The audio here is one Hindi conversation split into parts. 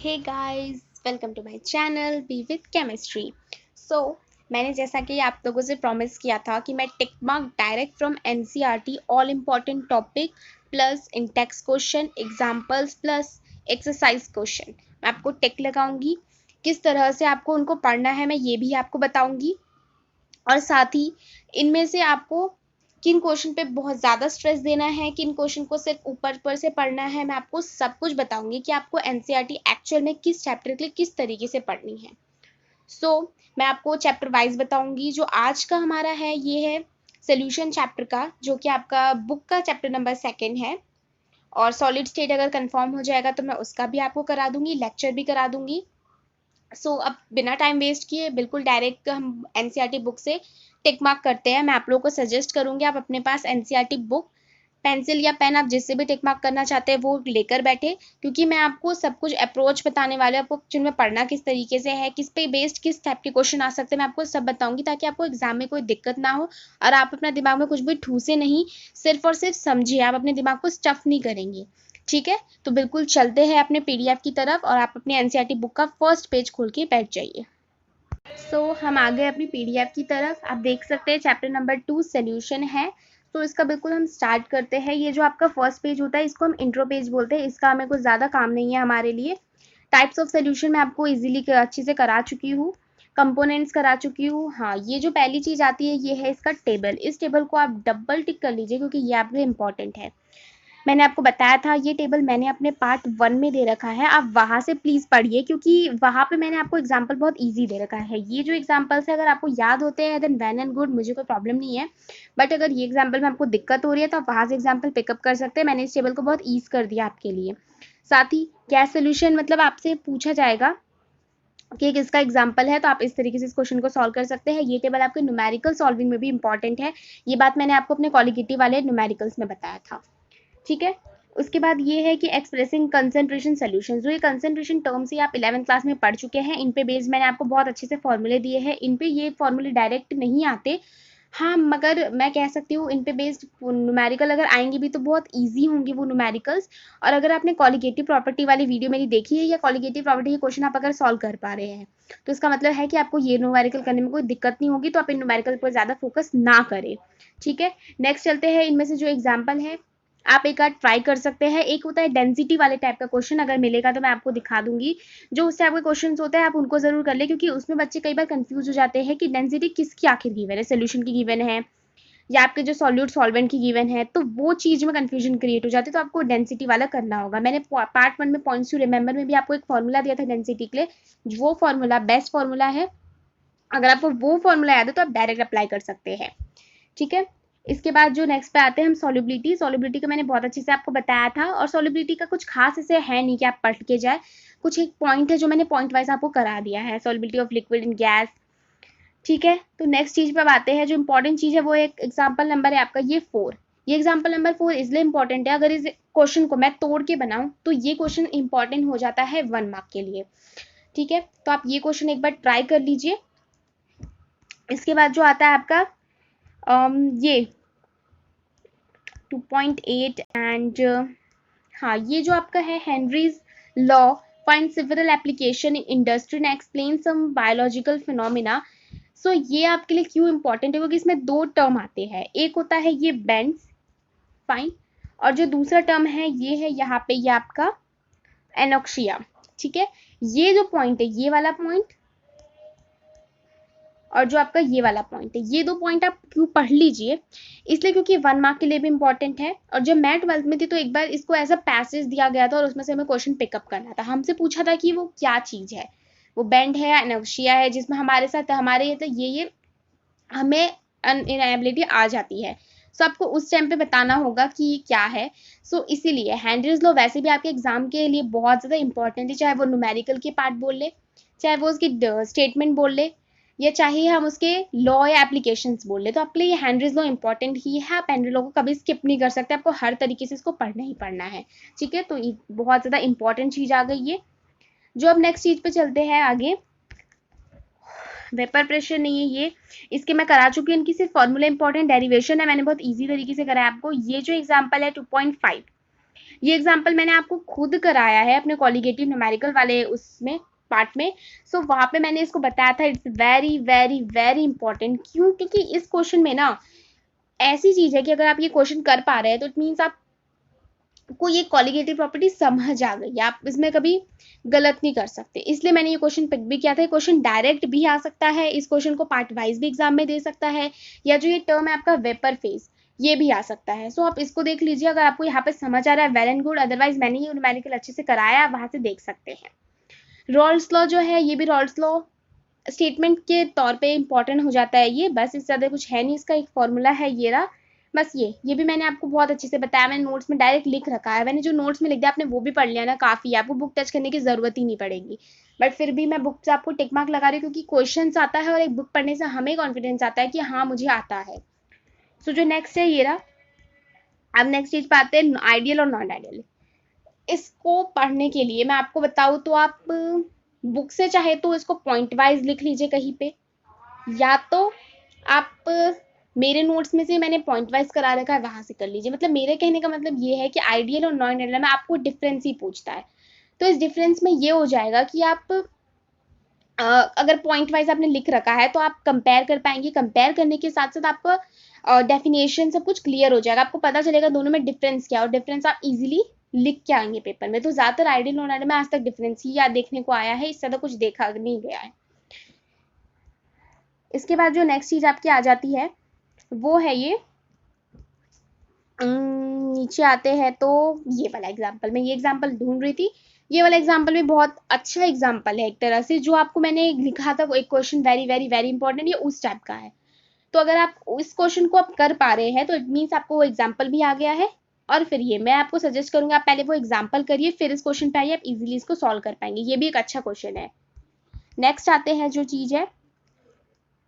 Hey guys, welcome to my channel be with chemistry. So मैंने जैसा कि आप लोगों से प्रॉमिस किया था कि मैं tick mark direct from NCERT all important topic plus in text question examples plus exercise question मैं आपको टिक लगाऊंगी। किस तरह से आपको उनको पढ़ना है मैं ये भी आपको बताऊंगी, और साथ ही इनमें से आपको किन क्वेश्चन पे बहुत ज़्यादा स्ट्रेस देना है, किन क्वेश्चन को सिर्फ ऊपर ऊपर से पढ़ना है, मैं आपको सब कुछ बताऊंगी कि आपको एनसीईआरटी एक्चुअल में किस चैप्टर के लिए किस तरीके से पढ़नी है। मैं आपको चैप्टर वाइज बताऊंगी। जो आज का हमारा है ये है सोल्यूशन चैप्टर का, जो कि आपका बुक का चैप्टर नंबर 2 है। और सॉलिड स्टेट अगर कंफर्म हो जाएगा तो मैं उसका भी आपको करा दूंगी, लेक्चर भी करा दूंगी। अब बिना टाइम वेस्ट किए बिल्कुल डायरेक्ट हम एनसीईआरटी बुक से टिक मार्क करते हैं। मैं आप लोगों को सजेस्ट करूंगी आप अपने पास एनसीईआरटी बुक, पेंसिल या पेन, आप जिससे भी टिक मार्क करना चाहते हैं वो लेकर बैठे, क्योंकि मैं आपको सब कुछ अप्रोच बताने वाले, आपको जिनमें पढ़ना किस तरीके से है, किस पे बेस्ड किस टाइप के क्वेश्चन आ सकते हैं, मैं आपको सब बताऊंगी ताकि आपको एग्जाम में कोई दिक्कत ना हो और आप अपना दिमाग में कुछ भी ठूसे नहीं, सिर्फ और सिर्फ समझिए, आप अपने दिमाग को स्टफ नहीं करेंगे। ठीक है, तो बिल्कुल चलते हैं अपने पीडीएफ की तरफ और आप अपनी एनसीईआरटी बुक का फर्स्ट पेज खोल के बैठ जाइए। हम आ गए अपनी पीडीएफ की तरफ। आप देख सकते हैं चैप्टर नंबर 2 सोल्यूशन है। तो इसका बिल्कुल हम स्टार्ट करते हैं। ये जो आपका फर्स्ट पेज होता है इसको हम इंट्रो पेज बोलते हैं, इसका हमें कुछ ज़्यादा काम नहीं है हमारे लिए। टाइप्स ऑफ सोल्यूशन मैं आपको इजीली अच्छे से करा चुकी हूँ, कंपोनेंट्स करा चुकी हूँ। हाँ, ये जो पहली चीज़ आती है ये है इसका टेबल। इस टेबल को आप डबल टिक कर लीजिए क्योंकि ये आपके इंपॉर्टेंट है। मैंने आपको बताया था ये टेबल मैंने अपने पार्ट 1 में दे रखा है, आप वहाँ से प्लीज़ पढ़िए क्योंकि वहाँ पे मैंने आपको एग्जाम्पल बहुत ईजी दे रखा है। ये जो एग्जाम्पल्स है अगर आपको याद होते हैं देन वेल एंड गुड, मुझे कोई प्रॉब्लम नहीं है। बट अगर ये एग्जाम्पल में आपको दिक्कत हो रही है तो आप वहाँ से एग्जाम्पल पिकअप कर सकते हैं। मैंने इस टेबल को बहुत ईज कर दिया आपके लिए। साथ ही गैस सोल्यूशन मतलब आपसे पूछा जाएगा कि किसका एग्जाम्पल है, तो आप इस तरीके से इस क्वेश्चन को सॉल्व कर सकते हैं। ये टेबल आपके न्यूमेरिकल सॉल्विंग में भी इंपॉर्टेंट है। ये बात मैंने आपको अपने क्वालिटेटिव वाले न्यूमेरिकल्स में बताया था। ठीक है, उसके बाद ये है कि एक्सप्रेसिंग कंसंट्रेशन सॉल्यूशंस। जो ये कंसंट्रेशन टर्म्स ही आप 11th क्लास में पढ़ चुके हैं, इन पे बेस्ड मैंने आपको बहुत अच्छे से फॉर्मूले दिए हैं। इन पे ये फॉर्मूले डायरेक्ट नहीं आते, हाँ, मगर मैं कह सकती हूँ इन पे बेस्ड न्यूमेरिकल अगर आएंगे भी तो बहुत इजी होंगे वो न्यूमेरिकल्स। और अगर आपने कॉलिगेटिव प्रॉपर्टी वाली वीडियो मेरी देखी है या कॉलिगेटिव प्रॉपर्टी के क्वेश्चन आप अगर सॉल्व कर पा रहे हैं तो इसका मतलब है कि आपको ये न्यूमेरिकल करने में कोई दिक्कत नहीं होगी, तो आप इन न्यूमेरिकल पर ज़्यादा फोकस ना करें। ठीक है, नेक्स्ट चलते हैं। इनमें से जो एग्जाम्पल है आप एक आध ट्राई कर सकते हैं। एक होता है डेंसिटी वाले टाइप का क्वेश्चन, अगर मिलेगा तो मैं आपको दिखा दूंगी। जो उस टाइप के क्वेश्चन होते हैं आप उनको जरूर कर ले, क्योंकि उसमें बच्चे कई बार कंफ्यूज हो जाते हैं कि डेंसिटी किसकी आखिर गिवन है, सोल्यूशन की गिवन है या आपके जो सॉल्यूट सॉल्वेंट की गिवन है, तो वो चीज में कंफ्यूजन क्रिएट हो जाती है। तो आपको डेंसिटी वाला करना होगा। मैंने पार्ट 1 में पॉइंट्स टू रिमेंबर में भी आपको एक फॉर्मूला दिया था डेंसिटी के लिए, वो फॉर्मूला बेस्ट फॉर्मूला है। अगर आपको वो फॉर्मूला याद है तो आप डायरेक्ट अप्लाई कर सकते हैं। ठीक है, इसके बाद जो नेक्स्ट पे आते हैं हम सॉल्युबिलिटी। सॉल्युबिलिटी का मैंने बहुत अच्छे से आपको बताया था, और सॉल्युबिलिटी का कुछ खास ऐसे है नहीं कि आप पढ़ के जाए। कुछ एक पॉइंट है जो मैंने पॉइंट वाइज आपको करा दिया है, solubility of liquid in gas. ठीक है, तो नेक्स्ट चीज पे अब आते हैं। जो इंपॉर्टेंट चीज है वो एक एग्जाम्पल नंबर है आपका ये 4। ये एग्जाम्पल नंबर 4 इसलिए इंपॉर्टेंट है, अगर इस क्वेश्चन को मैं तोड़ के बनाऊं तो ये क्वेश्चन इंपॉर्टेंट हो जाता है 1 मार्क के लिए। ठीक है, तो आप ये क्वेश्चन एक बार ट्राई कर लीजिए। इसके बाद जो आता है आपका ये 2.8 एंड हाँ, ये जो आपका है Henry's law find several application in industry and explain some biological phenomena. ये आपके लिए क्यों इंपॉर्टेंट है, क्योंकि इसमें 2 टर्म आते हैं। एक होता है ये बेंड्स, फाइन, और जो दूसरा टर्म है ये है यहाँ पे ये आपका एनोक्सिया। ठीक है, ये जो पॉइंट है ये वाला पॉइंट और जो आपका ये वाला पॉइंट है, ये 2 पॉइंट आप क्यों पढ़ लीजिए, इसलिए क्योंकि 1 मार्क के लिए भी इंपॉर्टेंट है। और जब मैं 12th में थी तो एक बार इसको एज अ पैसेज दिया गया था और उसमें से हमें क्वेश्चन पिकअप करना था। हमसे पूछा था कि वो क्या चीज है, वो बेंड है या एनोक्सिया है, जिसमें हमारे साथ हमारे ये हमें इनएबिलिटी आ जाती है। आपको उस टाइम पे बताना होगा कि क्या है। इसीलिए हेनरीज लॉ वैसे भी आपके एग्जाम के लिए बहुत ज्यादा इंपॉर्टेंट है, चाहे वो न्यूमेरिकल के पार्ट बोल ले, चाहे वो उसकी स्टेटमेंट बोल ले, या चाहे हम उसके लॉ या एप्लीकेशंस बोल ले, तो आपके लिए ये हेनरीज लॉ इंपॉर्टेंट ही है। आप हेनरी लॉ को कभी स्किप नहीं कर सकते, आपको हर तरीके से इसको पढ़ना ही पढ़ना है। ठीक है, तो ये बहुत ज्यादा इंपॉर्टेंट चीज आ गई है। जो अब नेक्स्ट चीज पे चलते हैं आगे, वेपर प्रेशर नहीं है ये, इसके मैं करा चुकी हूँ। इनकी सिर्फ फॉर्मूला इंपॉर्टेंट, डेरिवेशन है मैंने बहुत इजी तरीके से कराया आपको। ये जो एग्जांपल है 2.5, ये एग्जाम्पल मैंने आपको खुद कराया है अपने कॉलिगेटिव न्यूमेरिकल वाले उसमें पार्ट में। सो वहां पे मैंने इसको बताया था। It's very very very important. क्यों? क्योंकि इस क्वेश्चन में ना ऐसी चीज है कि अगर आप ये क्वेश्चन कर पा रहे हैं तो इट मीन्स आपको ये कॉलिगेटिव प्रॉपर्टी समझ आ गई, आप इसमें कभी गलत नहीं कर सकते। इसलिए मैंने ये क्वेश्चन पिक भी किया था। क्वेश्चन डायरेक्ट भी आ सकता है, इस क्वेश्चन को पार्ट वाइज भी एग्जाम में दे सकता है, या जो ये टर्म है आपका वेपर फेज, ये भी आ सकता है। सो आप इसको देख लीजिए, अगर आपको यहाँ पे समझ आ रहा है वेल एंड गुड, अदरवाइज मैंने ये न्यूमेरिकल अच्छे से कराया, आप वहां से देख सकते हैं। रॉल्स लॉ जो है, ये भी रॉल्स लॉ स्टेटमेंट के तौर पे इंपॉर्टेंट हो जाता है ये, बस इससे ज़्यादा कुछ है नहीं। इसका एक फॉर्मूला है ये रहा, बस ये भी मैंने आपको बहुत अच्छे से बताया। मैंने नोट्स में डायरेक्ट लिख रखा है, मैंने जो नोट्स में लिख दिया आपने वो भी पढ़ लिया ना, काफ़ी है, आपको बुक टच करने की ज़रूरत ही नहीं पड़ेगी। बट फिर भी मैं बुक से आपको टिक मार्क लगा रही हूँ, क्योंकि क्वेश्चन आता है और एक बुक पढ़ने से हमें कॉन्फिडेंस आता है कि हाँ मुझे आता है। सो जो नेक्स्ट है ये रहा। अब नेक्स्ट चीज पे आते हैं आइडियल और नॉन आइडियल। इसको पढ़ने के लिए मैं आपको बताऊँ तो आप बुक से चाहे तो इसको पॉइंट वाइज लिख लीजिए कहीं पे, या तो आप मेरे नोट्स में से मैंने पॉइंट वाइज करा रखा है वहां से कर लीजिए। मतलब मेरे कहने का मतलब ये है कि आइडियल और नॉन आइडियल में आपको डिफरेंस ही पूछता है। तो इस डिफरेंस में ये हो जाएगा कि आप अगर पॉइंट वाइज आपने लिख रखा है तो आप कंपेयर कर पाएंगे। कंपेयर करने के साथ साथ आपको डेफिनेशन सब कुछ क्लियर हो जाएगा, आपको पता चलेगा दोनों में डिफरेंस क्या है, और डिफरेंस आप इजीली लिख के आएंगे पेपर में। तो ज्यादातर आइडियल नॉन आइडियल में आज तक डिफरेंस ही याद देखने को आया है, इससे ज्यादा कुछ देखा नहीं गया है। इसके बाद जो नेक्स्ट चीज आपकी आ जाती है वो है ये नीचे आते हैं तो ये वाला एग्जाम्पल, मैं ये एग्जाम्पल ढूंढ रही थी। ये वाला एग्जाम्पल भी बहुत अच्छा एग्जाम्पल है एक तरह से, जो आपको मैंने लिखा था वो एक question very very very important, ये उस टाइप का है। तो अगर आप इस क्वेश्चन को आप कर पा रहे हैं तो इट मीन्स आपको वो एग्जाम्पल भी आ गया है। और फिर ये मैं आपको सजेस्ट करूंगा, आप पहले वो एग्जाम्पल करिए फिर इस क्वेश्चन पे आइए, आप इजीली इसको सॉल्व कर पाएंगे। ये भी एक अच्छा क्वेश्चन है। नेक्स्ट आते हैं जो चीज है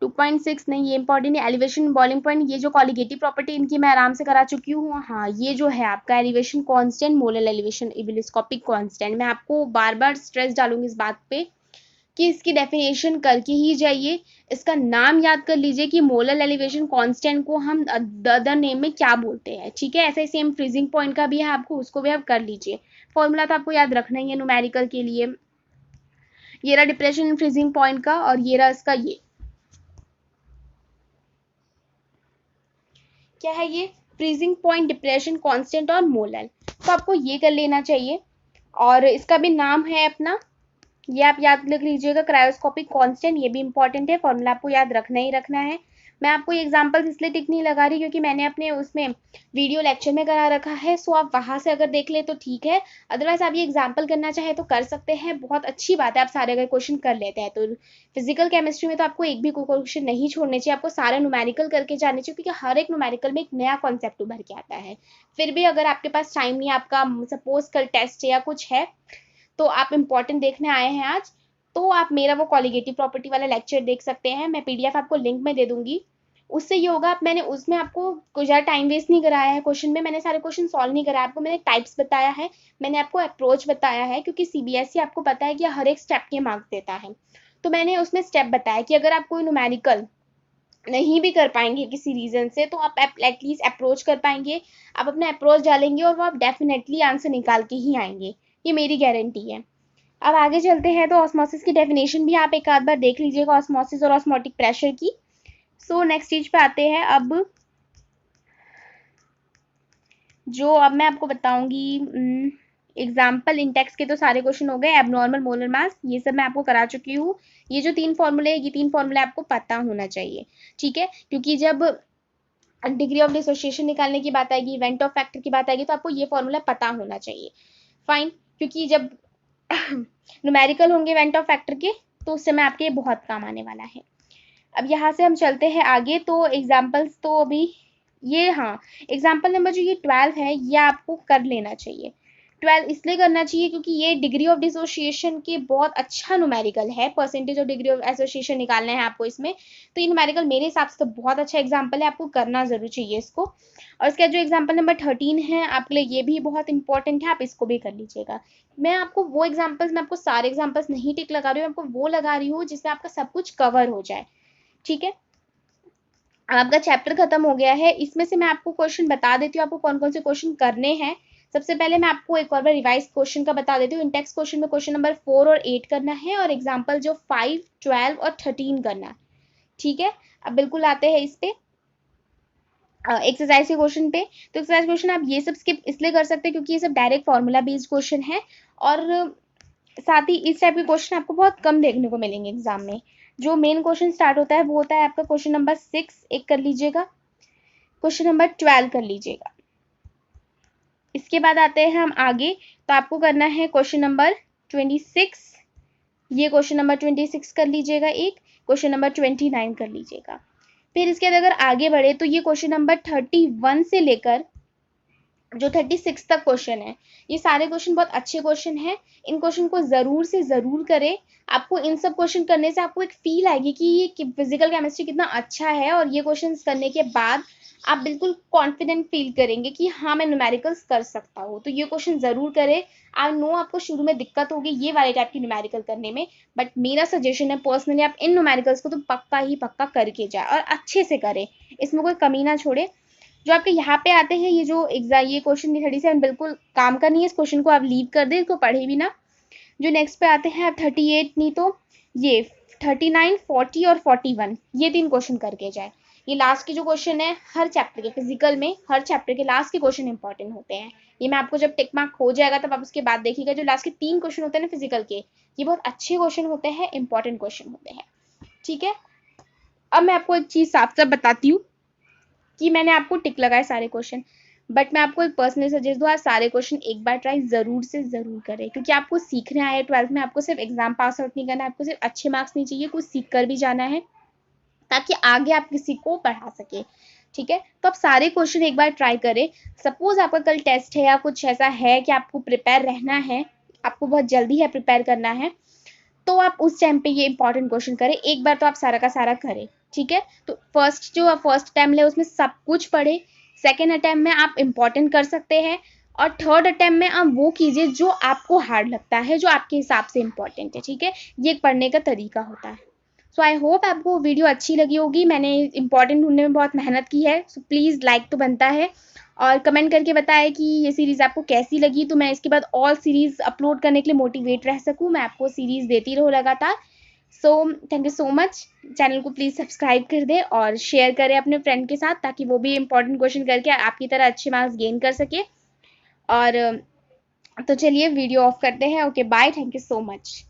2.6, नहीं ये इंपॉर्टेंट है। एलिवेशन बॉइलिंग पॉइंट, ये जो कॉलिगेटिव प्रॉपर्टी इनकी मैं आराम से करा चुकी हूँ। हाँ ये जो है आपका elevation constant, molar elevation ebullioscopic constant, मैं आपको बार बार स्ट्रेस डालूंगी इस बात पे कि इसकी डेफिनेशन करके ही जाइए। इसका नाम याद कर लीजिए कि मोलर एलिवेशन कांस्टेंट को हम अदर नेम में क्या बोलते हैं, ठीक है। ऐसे ही सेम फ्रीजिंग पॉइंट का भी है, आपको उसको भी आप कर लीजिए। फॉर्मूला तो आपको याद रखना ही है न्यूमेरिकल के लिए। ये रहा डिप्रेशन इन फ्रीजिंग पॉइंट का, और ये रहा इसका ये क्या है, ये फ्रीजिंग पॉइंट, डिप्रेशन कांस्टेंट और मोलर। तो आपको ये कर लेना चाहिए। और इसका भी नाम है अपना, ये आप याद लिख लीजिएगा, क्रायोस्कोपिक कांस्टेंट। ये भी इंपॉर्टेंट है, फॉर्मूला आपको याद रखना ही रखना है। मैं आपको ये एग्जांपल्स इसलिए टिक नहीं लगा रही क्योंकि मैंने अपने उसमें वीडियो लेक्चर में करा रखा है। सो आप वहां से अगर देख ले तो ठीक है, अदरवाइज आप ये एग्जाम्पल करना चाहे तो कर सकते हैं। बहुत अच्छी बात है आप सारे अगर क्वेश्चन कर लेते हैं तो। फिजिकल केमिस्ट्री में तो आपको एक भी क्वेश्चन नहीं छोड़ने चाहिए, आपको सारे न्यूमेरिकल करके जाने चाहिए, क्योंकि हर एक न्यूमेरिकल में एक नया कॉन्सेप्ट उभर के आता है। फिर भी अगर आपके पास टाइम नहीं, आपका सपोज कल टेस्ट या कुछ है, तो आप इंपॉर्टेंट देखने आए हैं आज, तो आप मेरा वो कॉलिगेटिव प्रॉपर्टी वाला लेक्चर देख सकते हैं। मैं पीडीएफ आपको लिंक में दे दूंगी। उससे ये होगा, मैंने उसमें आपको कुछ ज़्यादा टाइम वेस्ट नहीं कराया है। क्वेश्चन में मैंने सारे क्वेश्चन सॉल्व नहीं कराया, आपको मैंने टाइप्स बताया है, मैंने आपको अप्रोच बताया है, क्योंकि सीबीएसई आपको पता है कि हर एक स्टेप के मार्क्स देता है। तो मैंने उसमें स्टेप बताया कि अगर आप कोई न्यूमेरिकल नहीं भी कर पाएंगे किसी रीजन से, तो आप एटलीस्ट अप्रोच कर पाएंगे। आप अपना अप्रोच डालेंगे और वो आप डेफिनेटली आंसर निकाल के ही आएंगे, ये मेरी गारंटी है। अब आगे चलते हैं तो ऑस्मोसिस की डेफिनेशन भी आप एक आध बार देख लीजिएगा, ऑस्मोसिस और ऑस्मोटिक प्रेशर की। सो नेक्स्ट चीज पे आते हैं। अब जो अब मैं आपको बताऊंगी एग्जाम्पल, इंटेक्स के तो सारे क्वेश्चन हो गए। एबनॉर्मल मोलर मास ये सब मैं आपको करा चुकी हूँ। ये जो तीन फॉर्मूले, ये तीन फॉर्मूले आपको पता होना चाहिए, ठीक है। क्योंकि जब डिग्री ऑफ डिसोसिएशन निकालने की बात आएगी, इवेंट ऑफ फैक्टर की बात आएगी, तो आपको ये फॉर्मूला पता होना चाहिए। फाइन, क्योंकि जब न्यूमेरिकल होंगे इवेंट ऑफ फैक्टर के, तो उस समय आपके बहुत काम आने वाला है। अब यहाँ से हम चलते हैं आगे। तो एग्जाम्पल्स तो अभी ये, हाँ एग्जाम्पल नंबर जो ये 12 है, ये आपको कर लेना चाहिए। 12 इसलिए करना चाहिए क्योंकि ये डिग्री ऑफ डिसोसिएशन की बहुत अच्छा न्यूमेरिकल है। Percentage of degree of association निकालना है आपको इसमें, तो ये न्यूमेरिकल मेरे हिसाब से तो बहुत अच्छा एग्जाम्पल है, आपको करना जरूर चाहिए इसको। और इसका जो एग्जाम्पल नंबर 13 है आपके लिए, ये भी बहुत इंपॉर्टेंट है, आप इसको भी कर लीजिएगा। मैं आपको वो एग्जाम्पल्स, मैं आपको सारे एग्जाम्पल्स नहीं टिक लगा रही हूँ, आपको वो लगा रही हूँ जिससे आपका सब कुछ कवर हो जाए, ठीक है। आपका चैप्टर खत्म हो गया है। इसमें से मैं आपको क्वेश्चन बता देती हूँ आपको कौन कौन से क्वेश्चन करने हैं। सबसे पहले मैं आपको एक और बार रिवाइज क्वेश्चन का बता देती हूँ। इन टेक्स्ट क्वेश्चन में क्वेश्चन नंबर 4 और 8 करना है और एग्जाम्पल जो 5, 12 और 13 करना है। ठीक है, अब बिल्कुल आते हैं इस पे एक्सरसाइज के क्वेश्चन पे। तो एक्सरसाइज क्वेश्चन आप ये सब स्किप इसलिए कर सकते हैं क्योंकि ये सब डायरेक्ट फॉर्मूला बेस्ड क्वेश्चन है और साथ ही इस टाइप के क्वेश्चन आपको बहुत कम देखने को मिलेंगे एग्जाम में। जो मेन क्वेश्चन स्टार्ट होता है वो होता है आपका क्वेश्चन नंबर 6 एक कर लीजिएगा, क्वेश्चन नंबर 12 कर लीजिएगा। इसके बाद आते हैं हम आगे, तो आपको करना है क्वेश्चन नंबर 26, ये क्वेश्चन नंबर 26 कर लीजिएगा, एक क्वेश्चन नंबर 29 कर लीजिएगा। फिर इसके बाद अगर आगे बढ़े तो ये क्वेश्चन नंबर 31 से लेकर जो 36 तक क्वेश्चन है, ये सारे क्वेश्चन बहुत अच्छे क्वेश्चन हैं। इन क्वेश्चन को जरूर से जरूर करें। आपको इन सब क्वेश्चन करने से आपको एक फील आएगी कि ये फिजिकल केमिस्ट्री कितना अच्छा है और ये क्वेश्चन करने के बाद आप बिल्कुल कॉन्फिडेंट फील करेंगे कि हाँ मैं न्यूमेरिकल्स कर सकता हूँ। तो ये क्वेश्चन जरूर करें। आई नो आपको शुरू में दिक्कत होगी ये वाले टाइप की न्यूमेरिकल करने में, बट मेरा सजेशन है पर्सनली आप इन न्यूमेरिकल्स को तो पक्का ही पक्का करके जाए और अच्छे से करें, इसमें कोई कमी ना छोड़े। जो आपके यहाँ पे आते हैं ये जो एग्जाम ये क्वेश्चन 37 बिल्कुल काम का नहीं है, इस क्वेश्चन को आप लीव कर दें, इसको पढ़े भी ना। जो नेक्स्ट पे आते हैं आप 38 नहीं तो ये 39, 40 और 41 ये 3 क्वेश्चन करके जाए। ये लास्ट के जो क्वेश्चन है हर चैप्टर के फिजिकल में हर चैप्टर के लास्ट के क्वेश्चन इंपॉर्टेंट होते हैं। ये मैं आपको जब टिक मार्क हो जाएगा तब आप उसके बाद देखिएगा जो लास्ट के 3 क्वेश्चन होते हैं ना फिजिकल के, ये बहुत अच्छे क्वेश्चन होते हैं, इंपॉर्टेंट क्वेश्चन होते हैं। ठीक है, अब मैं आपको एक चीज साफ साफ बताती हूँ कि मैंने आपको टिक लगाए सारे क्वेश्चन, बट मैं आपको एक पर्सनली सजेस्ट दूँ, आप सारे क्वेश्चन एक बार ट्राई जरूर से जरूर करें क्योंकि आपको सीखने आए 12th में। आपको सिर्फ एग्जाम पास आउट नहीं करना है, आपको सिर्फ अच्छे मार्क्स नहीं चाहिए, कुछ सीख कर भी जाना है ताकि आगे आप किसी को पढ़ा सके। ठीक है, तो आप सारे क्वेश्चन एक बार ट्राई करें। सपोज आपका कल टेस्ट है या कुछ ऐसा है कि आपको प्रिपेयर रहना है, आपको बहुत जल्दी है प्रिपेयर करना है, तो आप उस टाइम पे ये इंपॉर्टेंट क्वेश्चन करें एक बार, तो आप सारा का सारा करें। ठीक है, तो फर्स्ट अटेम्प्ट है उसमें सब कुछ पढ़े, सेकेंड अटेम्प्ट में आप इंपॉर्टेंट कर सकते हैं और थर्ड अटेम्प्ट में आप वो कीजिए जो आपको हार्ड लगता है, जो आपके हिसाब से इंपॉर्टेंट है। ठीक है, ये पढ़ने का तरीका होता है। सो आई होप आपको वीडियो अच्छी लगी होगी। मैंने इंपॉर्टेंट ढूंढने में बहुत मेहनत की है, सो प्लीज़ लाइक तो बनता है और कमेंट करके बताएं कि ये सीरीज़ आपको कैसी लगी, तो मैं इसके बाद और सीरीज़ अपलोड करने के लिए मोटिवेट रह सकूं, मैं आपको सीरीज़ देती रहूं लगातार। So thank you so much. Channel को प्लीज़ सब्सक्राइब कर दें और शेयर करें अपने फ्रेंड के साथ ताकि वो भी इंपॉर्टेंट क्वेश्चन करके आपकी तरह अच्छे मार्क्स गेन कर सके। और तो चलिए वीडियो ऑफ करते हैं। Okay bye, thank you so much.